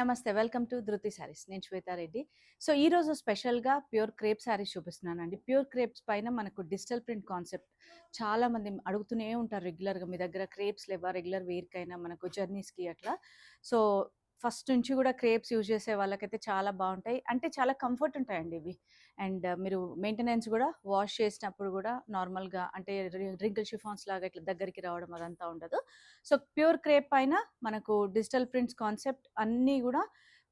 నమస్తే. Welcome to ధృతి సారీస్. నేను శ్వేతారెడ్డి. సో, ఈరోజు స్పెషల్‌గా ప్యూర్ క్రేప్ సారీస్ చూపిస్తున్నానండి. ప్యూర్ క్రేప్స్ పైన మనకు డిజిటల్ ప్రింట్ కాన్సెప్ట్ చాలామంది అడుగుతూనే ఉంటారు రెగ్యులర్‌గా. మీ దగ్గర క్రేప్స్ లేవా? రెగ్యులర్ వేర్‌కైనా మనకు జర్నీస్‌కి అట్లా. సో, ఫస్ట్ నుంచి కూడా క్రేప్స్ యూజ్ చేసే వాళ్ళకైతే చాలా బావుంటాయి. అంటే చాలా కంఫర్ట్ ఉంటాయండి ఇవి. అండ్ మీరు మెయింటెనెన్స్ కూడా వాష్ చేసినప్పుడు కూడా నార్మల్‌గా అంటే రింకిల్ షిఫాన్స్ లాగా ఇట్లా దగ్గరికి రావడం అదంతా ఉండదు. సో, ప్యూర్ క్రేప్ పైన మనకు డిజిటల్ ప్రింట్స్ కాన్సెప్ట్ అన్నీ గూడా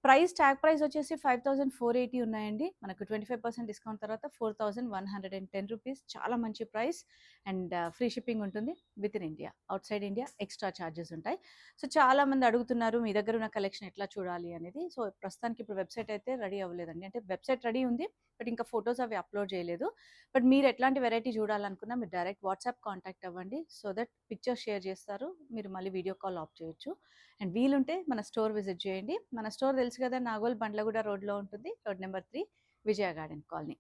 ట్యాగ్ ప్రైస్ వచ్చేసి 5,480 ఉన్నాయండి. మనకు 25% డిస్కౌంట్ తర్వాత 4,110 రూపీస్. చాలా మంచి ప్రైస్. అండ్ ఫ్రీ షిప్పింగ్ ఉంటుంది within India. Out side India extra charges ఉంటాయి. సో, చాలామంది అడుగుతున్నారు మీ దగ్గర ఉన్న కలెక్షన్ ఎట్లా చూడాలి అనేది. సో, ప్రస్తుతానికి ఇప్పుడు వెబ్‌సైట్ అయితే రెడీ అవ్వలేదండి. అంటే వెబ్‌సైట్ రెడీ ఉంది. బట్ ఇంకా ఫోటోస్ అవి అప్‌లోడ్ చేయలేదు. బట్ మీరు ఎట్లాంటి వెరైటీ చూడాలనుకున్నా మీరు డైరెక్ట్ వాట్సాప్ కాంటాక్ట్ అవ్వండి. సో దట్ పిక్చర్స్ షేర్ చేస్తారు. మీరు మళ్ళీ వీడియో కాల్ ఆఫ్ చేయొచ్చు. అండ్ వీలుంటే మన స్టోర్ విజిట్ చేయండి. మన స్టోర్ తెలుసు కదా, నాగోల్ బండ్లగూడ రోడ్లో ఉంటుంది. రోడ్ నెంబర్ 3 విజయ గార్డెన్ కాలనీ.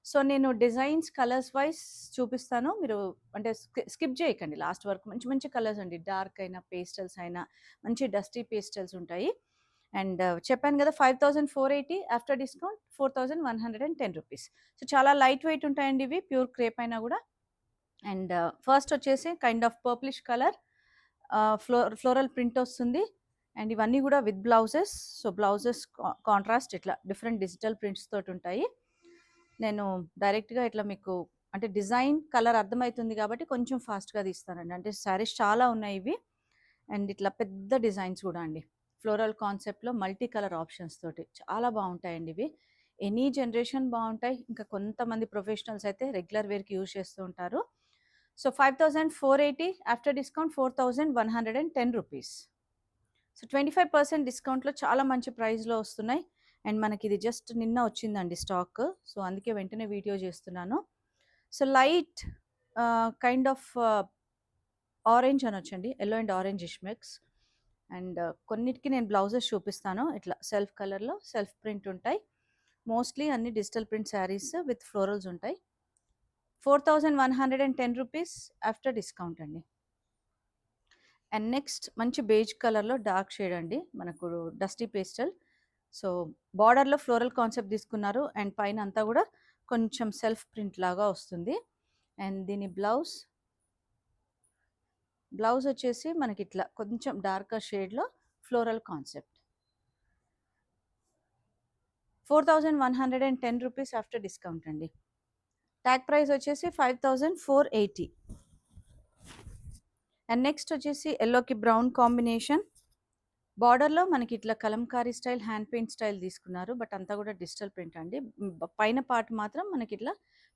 సో, నేను డిజైన్స్ కలర్స్ వైస్ చూపిస్తాను. మీరు అంటే స్కిప్ చేయకండి లాస్ట్ వరకు. మంచి మంచి కలర్స్ అండి. డార్క్ అయినా పేస్టల్స్ అయినా మంచి డస్టీ పేస్టల్స్ ఉంటాయి. అండ్ చెప్పాను కదా, 5,480 ఆఫ్టర్ డిస్కౌంట్ 4,110 రూపీస్. సో, చాలా లైట్ వెయిట్ ఉంటాయండి ఇవి, ప్యూర్ క్రేప్ అయినా కూడా. అండ్ ఫస్ట్ వచ్చేసి kind of purplish colour floral print వస్తుంది. అండ్ ఇవన్నీ కూడా with blouses. So, blouses contrast ఇట్లా డిఫరెంట్ డిజిటల్ ప్రింట్స్ తోటి ఉంటాయి. నేను డైరెక్ట్గా ఇట్లా మీకు అంటే డిజైన్ కలర్ అర్థమవుతుంది కాబట్టి కొంచెం ఫాస్ట్గా తీస్తానండి. అంటే శారీస్ చాలా ఉన్నాయి ఇవి. అండ్ ఇట్లా పెద్ద డిజైన్స్ కూడా అండి. ఫ్లోరల్ కాన్సెప్ట్లో మల్టీ కలర్ ఆప్షన్స్ తోటి చాలా బాగుంటాయండి ఇవి. ఎనీ జనరేషన్ బాగుంటాయి. ఇంకా కొంతమంది ప్రొఫెషనల్స్ అయితే రెగ్యులర్ వేర్కి యూజ్ చేస్తూ ఉంటారు. So, 5,480 after discount 4,110 rupees. So, 25% డిస్కౌంట్‌లో చాలా మంచి ప్రైస్‌లో వస్తున్నాయి. అండ్ మనకి ఇది జస్ట్ నిన్న వచ్చిందండి స్టాక్. సో, అందుకే వెంటనే వీడియో చేస్తున్నాను. So, light kind of orange అనొచ్చండి. Yellow and orangish mix. And కొన్నిటికి నేను బ్లౌజెస్ చూపిస్తాను. ఇట్లా సెల్ఫ్ కలర్‌లో సెల్ఫ్ ప్రింట్ ఉంటాయి. మోస్ట్లీ అన్ని digital print saris with florals ఉంటాయి. 4,110 రూపీస్ ఆఫ్టర్ డిస్కౌంట్ అండి. అండ్ నెక్స్ట్ మంచి బేజ్ కలర్‌లో డార్క్ షేడ్ అండి. మనకు డస్టీ పేస్టల్. సో, బార్డర్‌లో ఫ్లోరల్ కాన్సెప్ట్ తీసుకున్నారు. అండ్ పైన అంతా కూడా కొంచెం సెల్ఫ్ ప్రింట్ లాగా వస్తుంది. అండ్ దీని బ్లౌజ్ వచ్చేసి మనకి ఇట్లా కొంచెం డార్కర్ షేడ్‌లో floral concept. 4,110 rupees after discount అండి. ట్యాగ్ ప్రైస్ వచ్చేసి 5,480. అండ్ నెక్స్ట్ వచ్చేసి యెల్లోకి బ్రౌన్ కాంబినేషన్. బార్డర్‌లో మనకి ఇట్లా Kalamkari style, hand paint style తీసుకున్నారు. బట్ అంతా కూడా డిజిటల్ ప్రింట్ అండి. పైన పార్ట్ మాత్రం మనకి ఇట్లా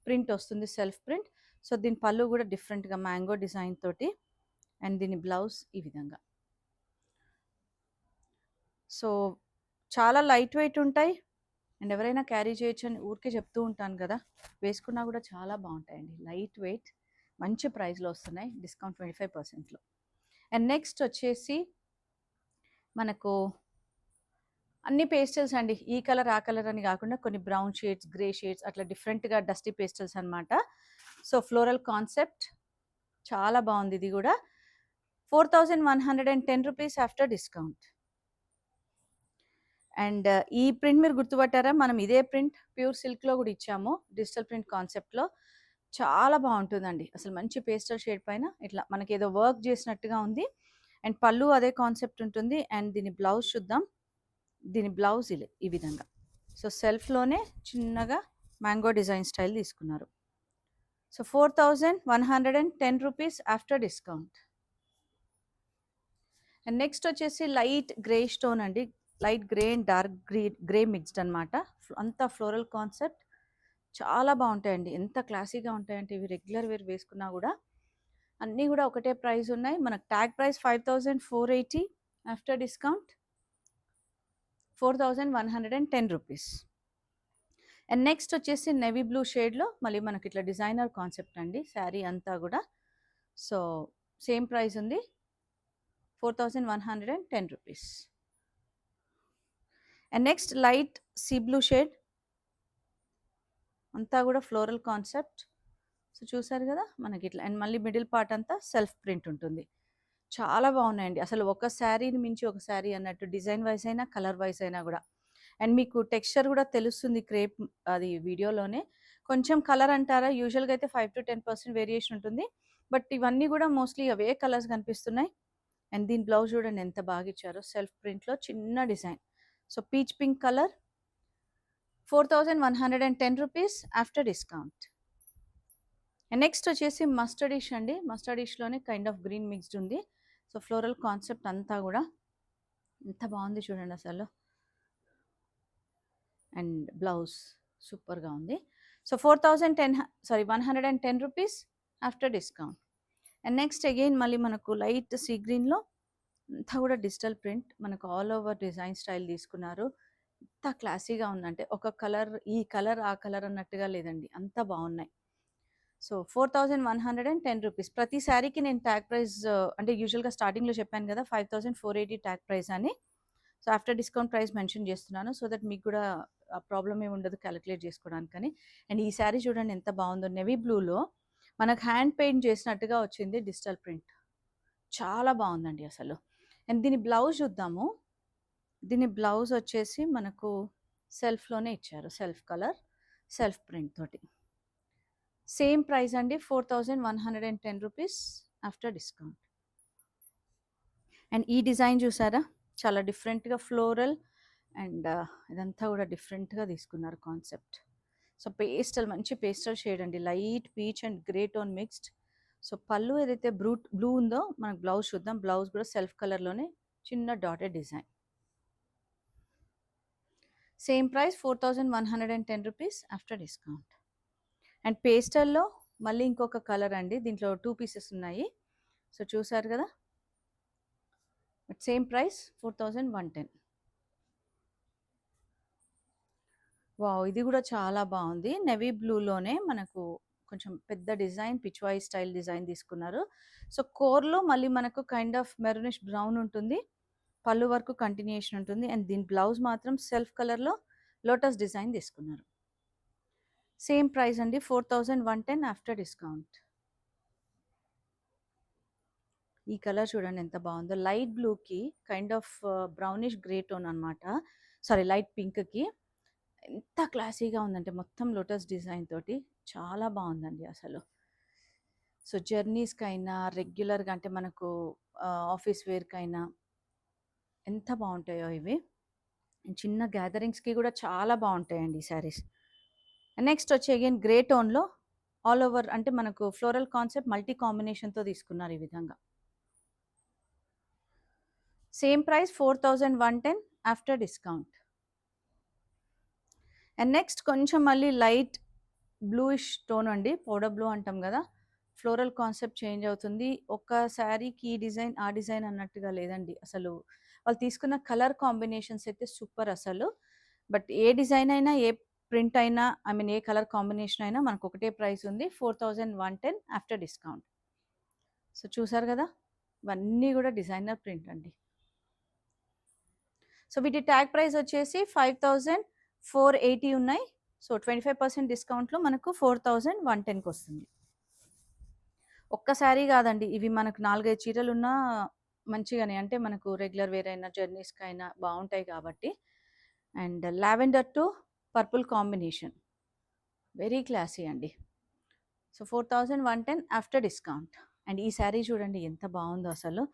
ప్రింట్ వస్తుంది, సెల్ఫ్ ప్రింట్. సో, దీని పళ్ళు కూడా డిఫరెంట్‌గా మ్యాంగో డిజైన్ తోటి. అండ్ దీని బ్లౌజ్ ఈ విధంగా. సో, చాలా లైట్ వెయిట్ ఉంటాయి. అండ్ ఎవరైనా క్యారీ చేయొచ్చు అని ఊరికే చెప్తూ ఉంటాను కదా, వేసుకున్నా కూడా చాలా బాగుంటాయండి. లైట్ వెయిట్ మంచి ప్రైస్‌లో వస్తున్నాయి డిస్కౌంట్ 25%లో. అండ్ నెక్స్ట్ వచ్చేసి మనకు అన్ని పేస్టల్స్ అండి. ఈ కలర్, ఆ కలర్ అని కాకుండా కొన్ని బ్రౌన్ షేడ్స్, గ్రే షేడ్స్ అట్లా డిఫరెంట్‌గా డస్టీ పేస్టల్స్ అనమాట. సో, ఫ్లోరల్ కాన్సెప్ట్ చాలా బాగుంది ఇది కూడా. 4,110 రూపీస్ ఆఫ్టర్ డిస్కౌంట్. అండ్ ఈ ప్రింట్ మీరు గుర్తుపట్టారా? మనం ఇదే ప్రింట్ ప్యూర్ సిల్క్‌లో కూడా ఇచ్చాము. డిజిటల్ ప్రింట్ కాన్సెప్ట్‌లో చాలా బాగుంటుందండి. అసలు మంచి పేస్టల్ షేడ్ పైన ఇట్లా మనకేదో వర్క్ చేసినట్టుగా ఉంది. అండ్ పళ్ళు అదే కాన్సెప్ట్ ఉంటుంది. అండ్ దీని బ్లౌజ్ చూద్దాం. దీని బ్లౌజ్ ఈ విధంగా. సో, సెల్ఫ్‌లోనే చిన్నగా మ్యాంగో డిజైన్ స్టైల్ తీసుకున్నారు. So, 4,110 rupees after discount. And next వచ్చేసి లైట్ గ్రే స్టోన్ అండి. Light grey and dark grey mixed అనమాట. అంతా ఫ్లోరల్ కాన్సెప్ట్ చాలా బాగుంటాయండి. ఎంత క్లాసీగా ఉంటాయంటే ఇవి రెగ్యులర్ వేర్ వేసుకున్నా కూడా. అన్నీ కూడా ఒకటే ప్రైస్ ఉన్నాయి. మనకు tag price 5,480 after discount 4,110 rupees. And next వచ్చేసి నెవీ బ్లూ షేడ్లో మళ్ళీ మనకి ఇట్లా డిజైనర్ కాన్సెప్ట్ అండి. శారీ అంతా కూడా. సో, సేమ్ ప్రైస్ ఉంది, 4,110 rupees. And next light sea blue shade, అంతా కూడా ఫ్లోరల్ కాన్సెప్ట్. సో, చూసారు కదా మనకి ఇట్లా. అండ్ మళ్ళీ మిడిల్ పార్ట్ అంతా సెల్ఫ్ ప్రింట్ ఉంటుంది. చాలా బాగున్నాయండి. అసలు ఒక శారీని మించి ఒక శారీ అన్నట్టు డిజైన్ వైస్ అయినా, కలర్ వైస్ అయినా గూడా. అండ్ మీకు టెక్స్చర్ గూడా తెలుస్తుంది క్రేప్ అది వీడియోలోనే. కొంచెం కలర్ అంటారా యూజువల్‌గా అయితే 5-10% వేరియేషన్ ఉంటుంది. బట్ ఇవన్నీ గూడా మోస్ట్‌లీ అవే కలర్స్ కనిపిస్తున్నాయి. అండ్ దీని బ్లౌజ్ చూడండి ఎంత బాగా ఇచ్చారో సెల్ఫ్ ప్రింట్‌లో చిన్న design. So peach pink colour 4110 rupees after discount. And next వచ్చేసి మస్టర్డిష్ అండి. మస్టర్డిష్‌లోనే కైండ్ ఆఫ్ గ్రీన్ మిక్స్డ్ ఉంది. సో ఫ్లోరల్ కాన్సెప్ట్ అంతా గూడా ఎంత బాగుంది చూడండి అసలు. అండ్ బ్లౌజ్ సూపర్‌గా ఉంది. So 110 rupees after discount. And next again మళ్ళీ మనకు లైట్ సీ గ్రీన్‌లో అంతా కూడా డిజిటల్ ప్రింట్. మనకు ఆల్ ఓవర్ డిజైన్ స్టైల్ తీసుకున్నారు. ఎంత క్లాసీగా ఉందంటే ఒక కలర్ ఈ కలర్, ఆ కలర్ అన్నట్టుగా లేదండి. అంత బాగున్నాయి. So 4110 rupees. ప్రతి శారీకి నేను ట్యాగ్ ప్రైస్ అంటే యూజువల్‌గా స్టార్టింగ్‌లో చెప్పాను కదా! 5480 ట్యాగ్ ప్రైస్ అని. So after discount price mention చేస్తున్నాను. సో దట్ మీకు కూడా ప్రాబ్లమ్ ఏమి ఉండదు క్యాలిక్యులేట్ చేసుకోవడానికని. అండ్ ఈ శారీ చూడండి ఎంత బాగుందో నేవీ బ్లూలో మనకు హ్యాండ్ పెయింట్ చేసినట్టుగా వచ్చింది డిజిటల్ ప్రింట్. చాలా బాగుందండి అసలు. అండ్ దీని బ్లౌజ్ చూద్దాము. దీని బ్లౌజ్ వచ్చేసి మనకు సెల్ఫ్‌లోనే ఇచ్చారు. సెల్ఫ్ కలర్, సెల్ఫ్ ప్రింట్ తోటి. సేమ్ ప్రైస్ అండి 4110 రూపీస్ ఆఫ్టర్ డిస్కౌంట్. అండ్ ఈ డిజైన్ చూసారా? చాలా డిఫరెంట్‌గా ఫ్లోరల్ అండ్ ఇదంతా కూడా డిఫరెంట్‌గా తీసుకున్నారు కాన్సెప్ట్. సో పేస్టల్ మంచి పేస్టల్ షేడ్ అండి. Light peach and grey tone mixed. So పళ్ళు ఏదైతే బ్లూ ఉందో మనకు బ్లౌజ్ చూద్దాం. బ్లౌజ్ కూడా సెల్ఫ్ కలర్‌లోనే చిన్న dotted design. Same price 4110 rupees after discount. And పేస్టల్‌లో మళ్ళీ ఇంకొక కలర్ అండి. దీంట్లో 2 పీసెస్ ఉన్నాయి. సో చూసారు కదా! But same price 4110. వావ్! ఇది కూడా చాలా బాగుంది. నేవీ బ్లూలోనే మనకు కొంచెం పెద్ద డిజైన్ పిచ్ వై స్టైల్ డిజైన్ తీసుకున్నారు. సో కోర్‌లో మళ్ళీ మనకు కైండ్ ఆఫ్ మెరూనిష్ బ్రౌన్ ఉంటుంది. పళ్ళు వరకు కంటిన్యూయేషన్ ఉంటుంది. అండ్ దీని బ్లౌజ్ మాత్రం సెల్ఫ్ కలర్‌లో లోటస్ డిజైన్ తీసుకున్నారు. సేమ్ ప్రైస్ అండి 4110 ఆఫ్టర్ డిస్కౌంట్. ఈ కలర్ చూడండి ఎంత బాగుందో. లైట్ బ్లూకి kind of brownish grey tone అనమాట. సారీ లైట్ పింక్‌కి ఎంత క్లాసీగా ఉందంటే మొత్తం లోటస్ డిజైన్ తోటి చాలా బాగుందండి అసలు. సో జర్నీస్‌కైనా రెగ్యులర్‌గా అంటే మనకు ఆఫీస్ వేర్‌కైనా ఎంత బాగుంటాయో ఇవి. చిన్న గ్యాదరింగ్స్‌కి కూడా చాలా బాగుంటాయండి ఈ శారీస్. నెక్స్ట్ వచ్చి అగైన్ గ్రే టోన్‌లో ఆల్ ఓవర్ అంటే మనకు ఫ్లోరల్ కాన్సెప్ట్ మల్టీ కాంబినేషన్‌తో తీసుకున్నారు ఈ విధంగా. Same price 4110 after discount. And next కొంచెం మళ్ళీ లైట్ బ్లూయిష్ టోన్ అండి. పౌడర్ బ్లూ అంటాం కదా! ఫ్లోరల్ కాన్సెప్ట్ చేంజ్ అవుతుంది. ఒక శారీకి ఈ డిజైన్, ఆ డిజైన్ అన్నట్టుగా లేదండి. అసలు వాళ్ళు తీసుకున్న కలర్ కాంబినేషన్స్ అయితే సూపర్ అసలు. బట్ ఏ డిజైన్ అయినా, ఏ ప్రింట్ అయినా I mean A colour combination అయినా మనకు ఒకటే ప్రైస్ ఉంది. 4110 ఆఫ్టర్ డిస్కౌంట్. సో చూసారు కదా! ఇవన్నీ కూడా డిజైనర్ ప్రింట్ అండి. సో వీటి ట్యాగ్ ప్రైస్ వచ్చేసి 5480 ఉన్నాయి. సో 25% డిస్కౌంట్‌లో మనకు 4110కి వస్తుంది. ఒక్క శారీ కాదండి. ఇవి మనకు 4, 5 చీరలున్నా మంచిగానే అంటే మనకు రెగ్యులర్ వేర్ అయినా, జర్నీస్‌కైనా బావుంటాయి కాబట్టి. And lavender to purple combination. Very classy అండి. So 4110 after discount. అండ్ ఈ శారీ చూడండి ఎంత బావుందో అసలు.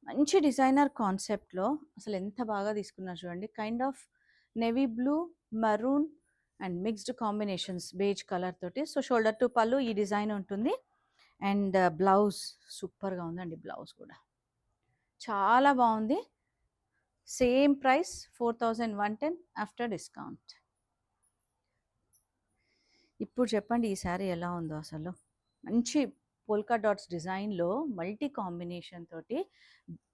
మంచి డిజైనర్ కాన్సెప్ట్‌లో అసలు ఎంత బాగా తీసుకున్నారు చూడండి. Kind of navy blue, maroon and mixed combinations beige colour తోటి. సో షోల్డర్ టు పళ్ళు ఈ డిజైన్ ఉంటుంది. అండ్ బ్లౌజ్ సూపర్‌గా ఉందండి బ్లౌజ్ కూడా. చాలా బావుంది. Same price 4110 after discount. ఇప్పుడు చెప్పండి ఈ శారీ ఎలా ఉందో అసలు. మంచి పోల్కా డాట్స్ డిజైన్‌లో మల్టీ కాంబినేషన్ తోటి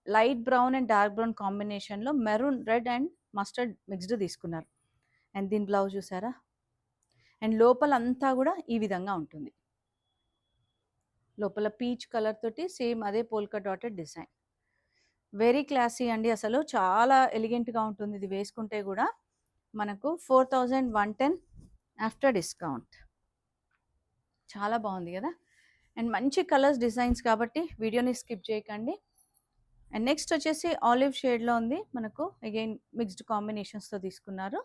light brown and dark brown కాంబినేషన్‌లో maroon, red and mustard mixed తీసుకున్నారు. అండ్ దీని బ్లౌజ్ చూసారా? అండ్ లోపలంతా కూడా ఈ విధంగా ఉంటుంది. లోపల పీచ్ కలర్ తోటి సేమ్ అదే polka dotted design. Very classy అండి అసలు. చాలా ఎలిగెంట్‌గా ఉంటుంది ఇది వేసుకుంటే గూడా. మనకు 4110 ఆఫ్టర్ డిస్కౌంట్. చాలా బాగుంది గదా! అండ్ మంచి కలర్స్, డిజైన్స్ కాబట్టి వీడియోని స్కిప్ చేయకండి. అండ్ నెక్స్ట్ వచ్చేసి ఆలివ్ షేడ్లో ఉంది మనకు, అగైన్ మిక్స్డ్ కాంబినేషన్స్తో తీసుకున్నారు.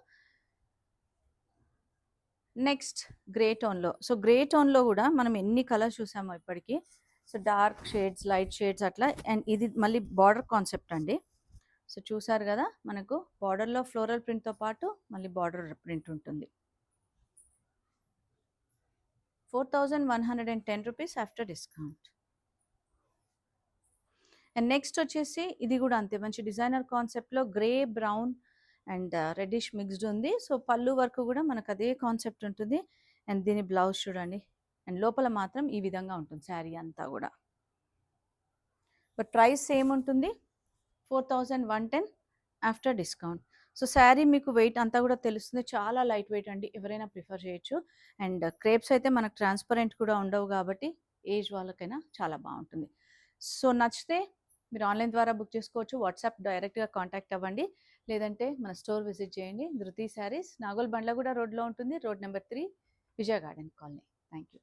నెక్స్ట్ గ్రే టోన్లో. సో గ్రే టోన్లో కూడా మనం ఎన్ని కలర్స్ చూసామో ఇప్పటికీ. So dark shades, light shades అట్లా. అండ్ ఇది మళ్ళీ బార్డర్ కాన్సెప్ట్ అండి. సో చూసారు కదా, మనకు బార్డర్లో ఫ్లోరల్ ప్రింట్తో పాటు మళ్ళీ బార్డర్ ప్రింట్ ఉంటుంది. 4110 rupees after discount. And next వచ్చేసి ఇది కూడా అంతే మంచి డిజైనర్ కాన్సెప్ట్లో grey, brown and reddish mixed ఉంది. సో పళ్ళు వరకు కూడా మనకు అదే కాన్సెప్ట్ ఉంటుంది. అండ్ దీని బ్లౌజ్ చూడండి. అండ్ లోపల మాత్రం ఈ విధంగా ఉంటుంది శారీ అంతా కూడా. బట్ ప్రైస్ సేమ్ ఉంటుంది, 4110 ఆఫ్టర్ డిస్కౌంట్. సో శారీ మీకు వెయిట్ అంతా కూడా తెలుస్తుంది, చాలా లైట్ వెయిట్ అండి, ఎవరైనా ప్రిఫర్ చేయొచ్చు. అండ్ క్రేప్స్ అయితే మనకు ట్రాన్స్పరెంట్ కూడా ఉండవు కాబట్టి ఏజ్ వాళ్ళకైనా చాలా బాగుంటుంది. సో నచ్చితే మీరు ఆన్లైన్ ద్వారా బుక్ చేసుకోవచ్చు, వాట్సాప్ డైరెక్ట్గా కాంటాక్ట్ అవ్వండి, లేదంటే మన స్టోర్ విజిట్ చేయండి. ధృతి శారీస్ నాగోల్ బండ్లగూడ రోడ్లో ఉంటుంది, road number 3, Vijaya garden colony. Thank you.